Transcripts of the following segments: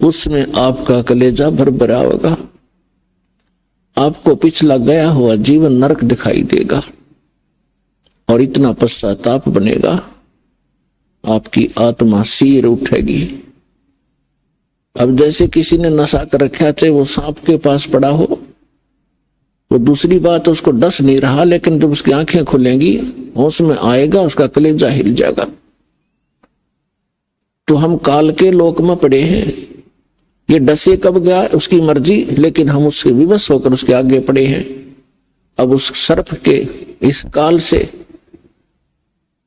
उसमें आपका कलेजा भर भरा होगा, आपको पिछला गया हुआ जीवन नरक दिखाई देगा और इतना पश्चाताप बनेगा, आपकी आत्मा सिर उठेगी। अब जैसे किसी ने नशा कर रखा, चाहे वो सांप के पास पड़ा हो, वो दूसरी बात उसको डस नहीं रहा, लेकिन जब उसकी आंखें खुलेंगी, होश में आएगा, उसका कलेजा हिल जाएगा। तो हम काल के लोक में पड़े हैं, ये डसे कब गया उसकी मर्जी, लेकिन हम उससे विवश होकर उसके आगे पड़े हैं। अब उस सर्प के इस काल से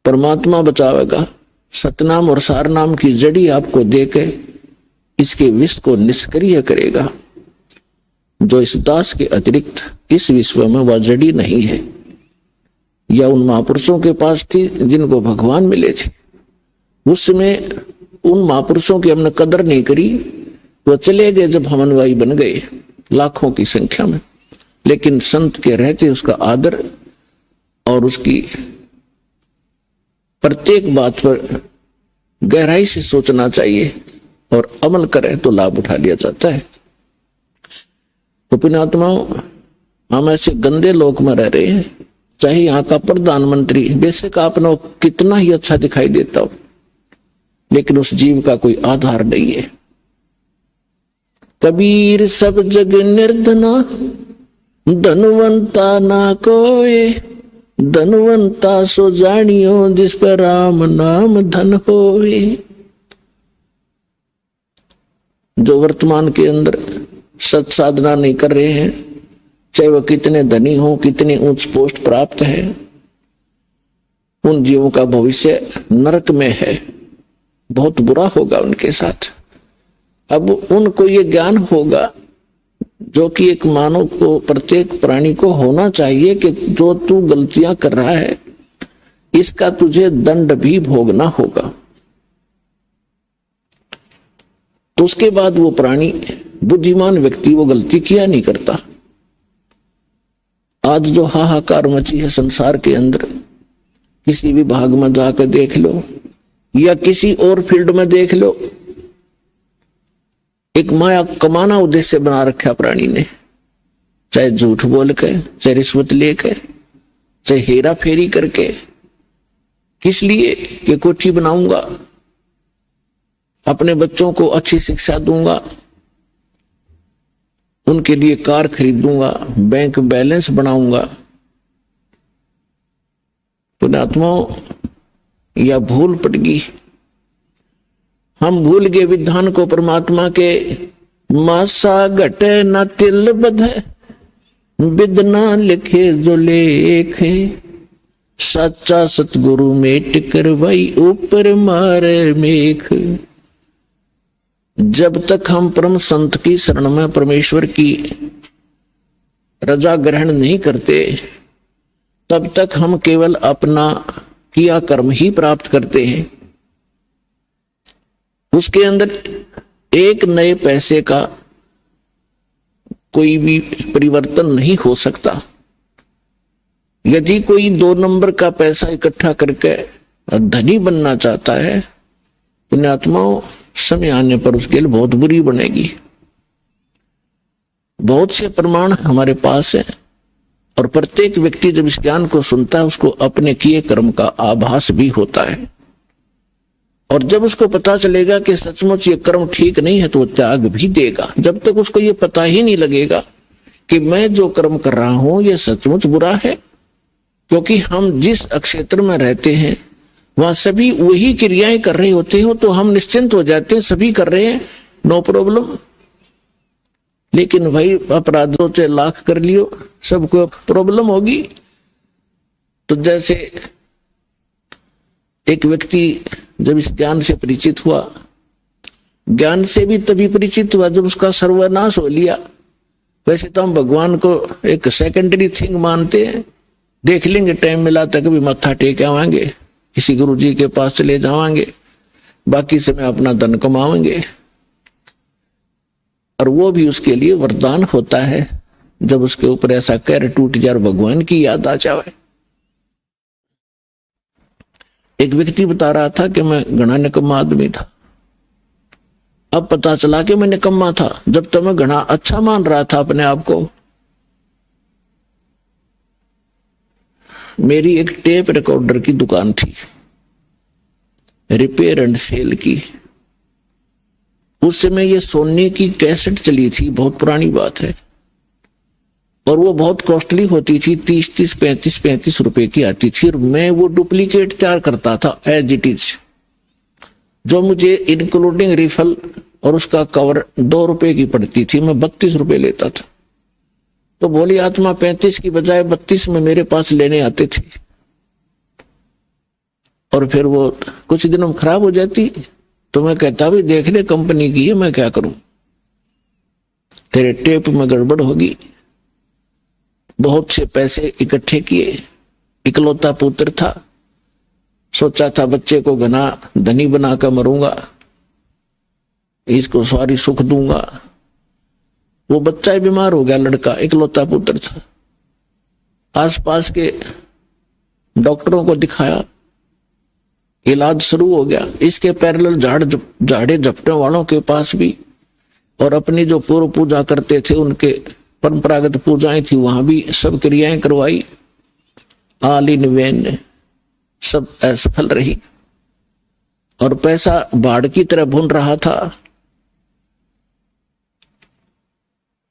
परमात्मा बचावेगा। सतनाम और सारनाम की जड़ी आपको देके इसके विष को निष्क्रिय करेगा। जो इस दास के अतिरिक्त इस विश्व में वह जड़ी नहीं है, या उन महापुरुषों के पास थी जिनको भगवान मिले थे, उसमें उन महापुरुषों की हमने कदर नहीं करी। वो चले गए जब हम अनुयायी बन गए लाखों की संख्या में, लेकिन संत के रहते उसका आदर और उसकी प्रत्येक बात पर गहराई से सोचना चाहिए और अमल करें तो लाभ उठा लिया जाता है। तो पुण्यात्माओं, हम ऐसे गंदे लोक में रह रहे हैं, चाहे यहाँ का प्रधानमंत्री बेशक आपने कितना ही अच्छा दिखाई देता हो, लेकिन उस जीव का कोई आधार नहीं है। कबीर सब जग निर्धना, धनवंता ना कोय, धनवंता सो जानियो जिस पर राम नाम धन होवे। जो वर्तमान के अंदर सत साधना नहीं कर रहे हैं, चाहे वह कितने धनी हो, कितने उच्च पोस्ट प्राप्त है, उन जीवों का भविष्य नरक में है, बहुत बुरा होगा उनके साथ। अब उनको ये ज्ञान होगा जो कि एक मानव को, प्रत्येक प्राणी को होना चाहिए कि जो तू गलतियां कर रहा है इसका तुझे दंड भी भोगना होगा। तो उसके बाद वो प्राणी, बुद्धिमान व्यक्ति, वो गलती किया नहीं करता। आज जो हाहाकार मची है संसार के अंदर, किसी भी भाग में जाकर देख लो या किसी और फील्ड में देख लो, एक माया कमाना उद्देश्य बना रखा प्राणी ने, चाहे झूठ बोल के, चाहे रिश्वत लेके, चाहे हेरा फेरी करके। किस लिए? कि कोठी बनाऊंगा, अपने बच्चों को अच्छी शिक्षा दूंगा, उनके लिए कार खरीदूंगा, बैंक बैलेंस बनाऊंगा। पुण्यात्माओं, या भूल पड़ गई, हम भूल गए विधान को परमात्मा के। मासा घटे न तिल बध, विदना लिखे जो लेख, सच्चा सतगुरु मेट करवाई ऊपर मारे मेख। जब तक हम परम संत की शरण में परमेश्वर की रजा ग्रहण नहीं करते, तब तक हम केवल अपना किया कर्म ही प्राप्त करते हैं। उसके अंदर एक नए पैसे का कोई भी परिवर्तन नहीं हो सकता। यदि कोई 2 नंबर का पैसा इकट्ठा करके धनी बनना चाहता है, पुण्यात्माओं, समय आने पर उसके लिए बहुत बुरी बनेगी। बहुत से प्रमाण हमारे पास है, और प्रत्येक व्यक्ति जब इस ज्ञान को सुनता है उसको अपने किए कर्म का आभास भी होता है। और जब उसको पता चलेगा कि सचमुच ये कर्म ठीक नहीं है तो वो त्याग भी देगा। जब तक उसको ये पता ही नहीं लगेगा कि मैं जो कर्म कर रहा हूं ये सचमुच बुरा है, क्योंकि हम जिस क्षेत्र में रहते हैं वहां सभी वही क्रियाएं कर रहे होते हैं, तो हम निश्चिंत हो जाते हैं, सभी कर रहे हैं, नो प्रॉब्लम। लेकिन भाई अपराधों से लाख कर लियो, सबको प्रॉब्लम होगी। तो जैसे एक व्यक्ति जब इस ज्ञान से परिचित हुआ, ज्ञान से भी तभी परिचित हुआ जब उसका सर्वनाश हो लिया। वैसे तो हम भगवान को एक सेकेंडरी थिंग मानते हैं, देख लेंगे टाइम मिला तक भी मत्था टेक आवांगे, किसी गुरु जी के पास चले जावांगे, बाकी समय अपना धन कमाएंगे। और वो भी उसके लिए वरदान होता है जब उसके ऊपर ऐसा कहर टूट जाए, भगवान की याद आ जाए। एक व्यक्ति बता रहा था कि मैं घना निकम्मा आदमी था, अब पता चला कि मैं निकम्मा था, जब तक मैं घना अच्छा मान रहा था अपने आप को। मेरी एक टेप रिकॉर्डर की दुकान थी, रिपेयर एंड सेल की। उस समय ये सोनी की कैसेट चली थी, बहुत पुरानी बात है, और वो बहुत कॉस्टली होती थी, 30-30, 35-35 रुपए की आती थी, और मैं वो डुप्लीकेट तैयार करता था एज इट इज, जो मुझे इंक्लूडिंग रिफल और उसका कवर 2 रुपए की पड़ती थी, मैं 32 रुपए लेता था। तो भोली आत्मा 35 की बजाय 32 में मेरे पास लेने आते थे, और फिर वो कुछ दिनों में खराब हो जाती, तो मैं कहता भी देख ले कंपनी की है, मैं क्या करूं, तेरे टेप में गड़बड़ होगी। बहुत से पैसे इकट्ठे किए, इकलौता पुत्र था, सोचा था बच्चे को घना धनी बनाकर मरूंगा, इसको सारी सुख दूंगा। वो बच्चा ही बीमार हो गया, लड़का इकलौता पुत्र था। आसपास के डॉक्टरों को दिखाया, इलाज शुरू हो गया। इसके पैरेलल झाड़े झपटे वालों के पास भी, और अपनी जो पूर्व पूजा करते थे उनके परंपरागत पूजाएं थी, वहां भी सब क्रियाएं करवाई। ऑल इन वेन, सब असफल रही, और पैसा बाढ़ की तरह भून रहा था।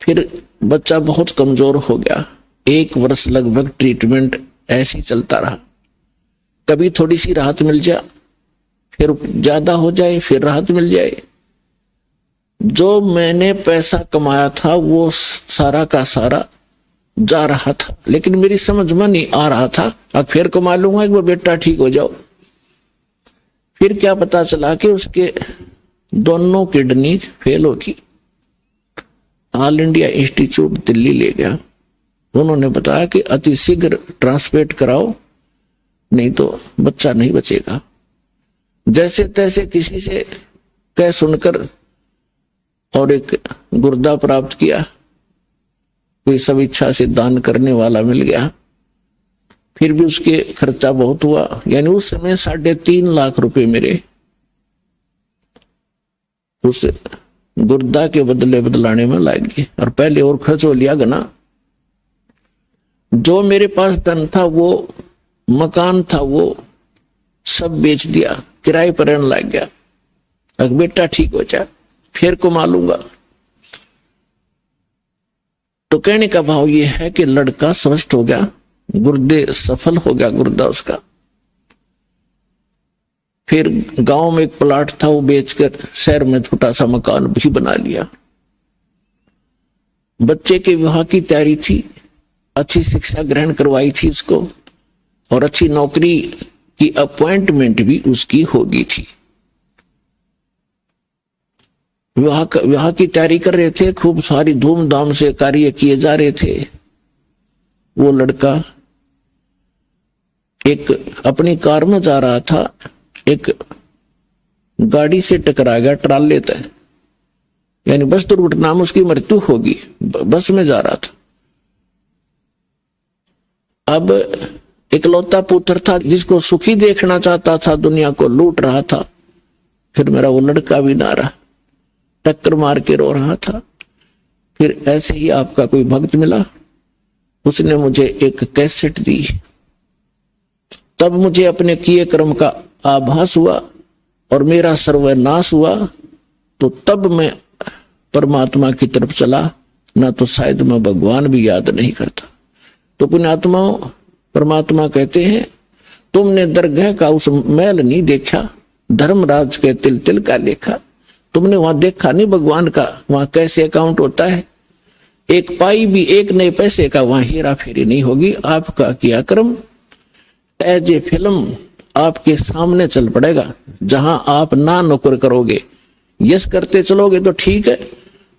फिर बच्चा बहुत कमजोर हो गया। 1 वर्ष लगभग ट्रीटमेंट ऐसे ही चलता रहा। कभी थोड़ी सी राहत मिल जाए, फिर ज्यादा हो जाए, फिर राहत मिल जाए। जो मैंने पैसा कमाया था वो सारा का सारा जा रहा था, लेकिन मेरी समझ में नहीं आ रहा था, अब फिर कमा लूंगा एक बार, बेटा ठीक हो जाओ। फिर क्या पता चला कि उसके दोनों किडनी फेल होगी। ऑल इंडिया इंस्टीट्यूट दिल्ली ले गया। उन्होंने बताया कि अति शीघ्र ट्रांसप्लांट कराओ, नहीं तो बच्चा नहीं बचेगा। जैसे तैसे किसी से कह सुनकर और एक गुर्दा प्राप्त किया, कोई सब इच्छा से दान करने वाला मिल गया। फिर भी उसके खर्चा बहुत हुआ, यानी उस समय 3.5 लाख रुपए मेरे उस गुर्दा के बदले बदलाने में लग गए, और पहले और खर्च हो लिया गना। जो मेरे पास धन था, वो मकान था, वो सब बेच दिया, किराए पर रहने लग गया। अब बेटा ठीक हो जाए, फिर कमा लूंगा। तो कहने का भाव ये है कि लड़का स्वस्थ हो गया, गुर्दे सफल हो गया गुर्दा उसका। फिर गांव में एक प्लाट था, वो बेचकर शहर में छोटा सा मकान भी बना लिया। बच्चे के विवाह की तैयारी थी, अच्छी शिक्षा ग्रहण करवाई थी उसको, और अच्छी नौकरी की अपॉइंटमेंट भी उसकी हो गई थी। विवाह की तैयारी कर रहे थे, खूब सारी धूमधाम से कार्य किए जा रहे थे। वो लड़का एक अपनी कार में जा रहा था, एक गाड़ी से टकरा गया, ट्राले तय, यानी बस दुर्घटना में उसकी मृत्यु होगी। बस में जा रहा था। अब इकलौता पुत्र था, जिसको सुखी देखना चाहता था, दुनिया को लूट रहा था। फिर मेरा वो लड़का भी ना रहा, टक्कर मार के रो रहा था। फिर ऐसे ही आपका कोई भक्त मिला, उसने मुझे एक कैसेट दी। तब मुझे अपने किए कर्म का आभास हुआ और मेरा सर्वनाश हुआ। तो तब मैं परमात्मा की तरफ चला, ना तो शायद मैं भगवान भी याद नहीं करता। तो पुण्यात्माओं, परमात्मा कहते हैं, तुमने दरगाह का उस मैल नहीं देखा, धर्मराज के तिल तिल का लेखा। तुमने वहां देखा नहीं भगवान का, वहां कैसे अकाउंट होता है। एक पाई भी एक नए पैसे का वहां हेरा फेरी नहीं होगी। आपका किया कर्म एज ए फिल्म आपके सामने चल पड़ेगा। जहां आप ना नौकर करोगे, यस करते चलोगे तो ठीक है।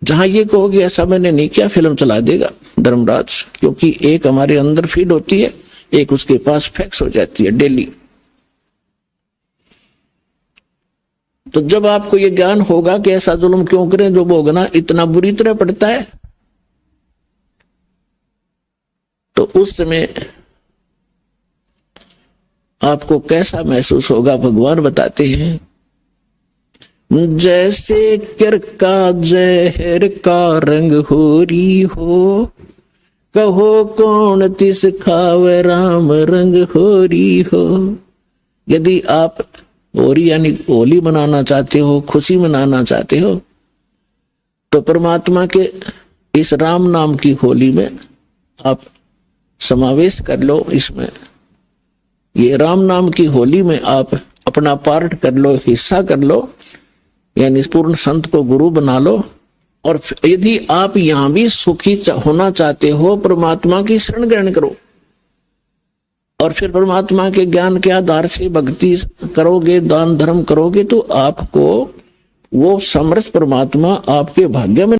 जहां ये कहोगे ऐसा मैंने नहीं किया, फिल्म चला देगा धर्मराज। क्योंकि एक हमारे अंदर फीड होती है, एक उसके पास फैक्स हो जाती है डेली। तो जब आपको ये ज्ञान होगा कि ऐसा जुल्म क्यों करें, जो भोगना इतना बुरी तरह पड़ता है, तो उस समय आपको कैसा महसूस होगा। भगवान बताते हैं, जैसे कर का जहर का रंग होरी हो, कहो कौन तिस खावे राम रंग होरी हो। यदि आप होरी यानी होली मनाना चाहते हो, खुशी मनाना चाहते हो, तो परमात्मा के इस राम नाम की होली में आप समावेश कर लो। इसमें ये राम नाम की होली में आप अपना पार्ट कर लो, हिस्सा कर लो, यानी पूर्ण संत को गुरु बना लो। और यदि आप यहां भी सुखी होना चाहते हो, परमात्मा की शरण ग्रहण करो और फिर परमात्मा के ज्ञान के आधार से भक्ति करोगे, दान धर्म करोगे, तो आपको वो समर्थ परमात्मा आपके भाग्य में